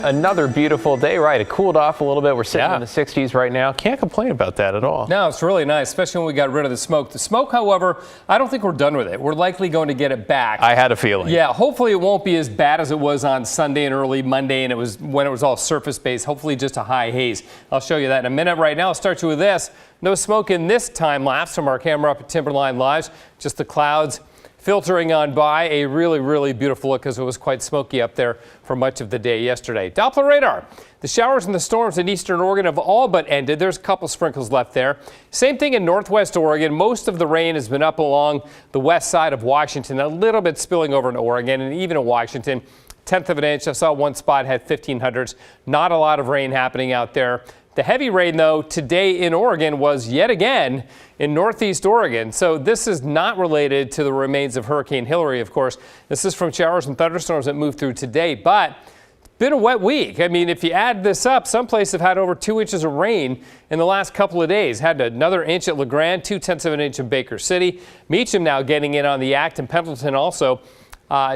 Another beautiful day, right? It cooled off a little bit. We're sitting in the 60s right now. Can't complain about that at all. No, it's really nice, especially when we got rid of the smoke. The smoke, however, I don't think we're done with it. We're likely going to get it back. I had a feeling. Yeah, hopefully it won't be as bad as it was on Sunday and early Monday, and it was when it was all surface-based. Hopefully just a high haze. I'll show you that in a minute. Right now, I'll start you with this. No smoke in this time lapse from our camera up at Timberline Live. Just the clouds filtering on by. A really beautiful look because it was quite smoky up there for much of the day yesterday. Doppler radar. The showers and the storms in eastern Oregon have all but ended. There's a couple sprinkles left there. Same thing in northwest Oregon. Most of the rain has been up along the west side of Washington, a little bit spilling over into Oregon and even in Washington. 1/10 of an inch. I saw one spot had 1500s. Not a lot of rain happening out there. The heavy rain, though, today in Oregon was yet again in northeast Oregon. So this is not related to the remains of Hurricane Hillary, of course. This is from showers and thunderstorms that moved through today. But it's been a wet week. I mean, if you add this up, some places have had over 2 inches of rain in the last couple of days. Had another inch at LeGrand, 2/10 of an inch in Baker City. Meacham now getting in on the act, and Pendleton also.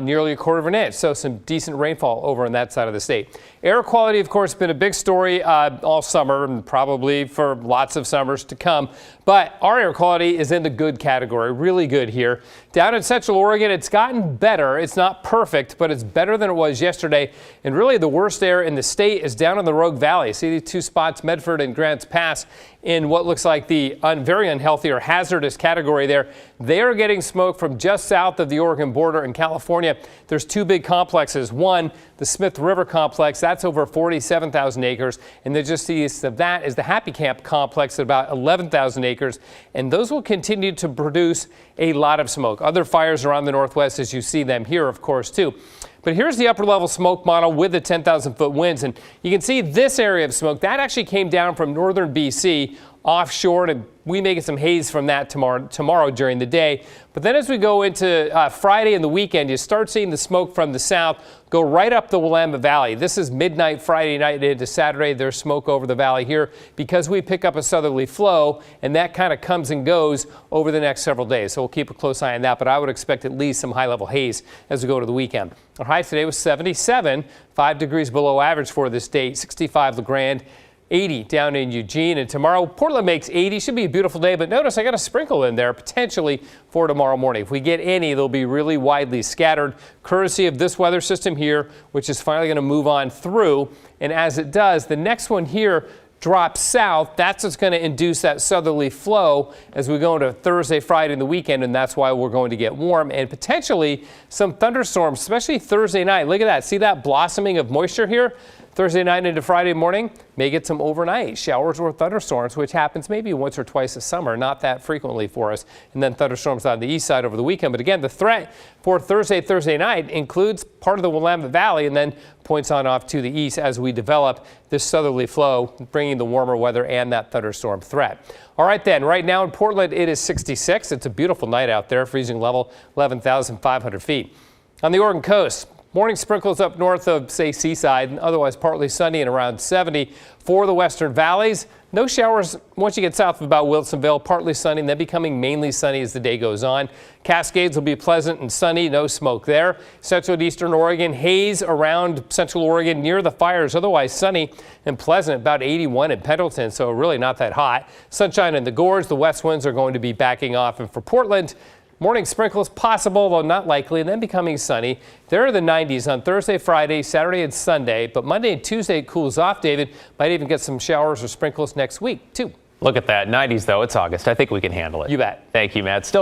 Nearly a quarter of an inch, so some decent rainfall over on that side of the state. Air quality, of course, been a big story all summer and probably for lots of summers to come. But our air quality is in the good category, really good here. Down in Central Oregon, it's gotten better. It's not perfect, but it's better than it was yesterday. And really the worst air in the state is down in the Rogue Valley. See these two spots, Medford and Grants Pass, in what looks like the very unhealthy or hazardous category there. They are getting smoke from just south of the Oregon border in California. There's two big complexes. One, the Smith River Complex, that's over 47,000 acres. And then just east of that is the Happy Camp Complex at about 11,000 acres. And those will continue to produce a lot of smoke. Other fires around the northwest, as you see them here, of course, too. But here's the upper level smoke model with the 10,000-foot winds. And you can see this area of smoke that actually came down from northern BC offshore, and we may get some haze from that tomorrow during the day. But then as we go into Friday and the weekend, you start seeing the smoke from the south go right up the Willamette Valley. This is midnight Friday night into Saturday. There's smoke over the valley here because we pick up a southerly flow, and that kind of comes and goes over the next several days. So we'll keep a close eye on that, but I would expect at least some high-level haze as we go to the weekend. Our high today was 77, 5 degrees below average for this day, 65 LeGrand. 80 down in Eugene, and tomorrow Portland makes 80. Should be a beautiful day, but notice I got a sprinkle in there potentially for tomorrow morning. If we get any, they'll be really widely scattered, courtesy of this weather system here, which is finally going to move on through. And as it does, the next one here drops south. That's what's going to induce that southerly flow as we go into Thursday, Friday, and the weekend, and that's why we're going to get warm and potentially some thunderstorms, especially Thursday night. Look at that. See that blossoming of moisture here? Thursday night into Friday morning, may get some overnight showers or thunderstorms, which happens maybe once or twice a summer, not that frequently for us. And then thunderstorms on the east side over the weekend. But again, the threat for Thursday night includes part of the Willamette Valley and then points on off to the east as we develop this southerly flow, bringing the warmer weather and that thunderstorm threat. All right, then, right now in Portland, it is 66. It's a beautiful night out there, freezing level 11,500 feet. On the Oregon coast, morning sprinkles up north of, say, Seaside, and otherwise partly sunny and around 70 for the western valleys. No showers once you get south of about Wilsonville, partly sunny, and then becoming mainly sunny as the day goes on. Cascades will be pleasant and sunny, no smoke there. Central and eastern Oregon, haze around central Oregon near the fires, otherwise sunny and pleasant, about 81 in Pendleton, so really not that hot. Sunshine in the gorge, the west winds are going to be backing off, and for Portland, morning sprinkles possible, though not likely, and then becoming sunny. There are the 90s on Thursday, Friday, Saturday, and Sunday. But Monday and Tuesday it cools off, David. Might even get some showers or sprinkles next week, too. Look at that. 90s, though. It's August. I think we can handle it. You bet. Thank you, Matt. Still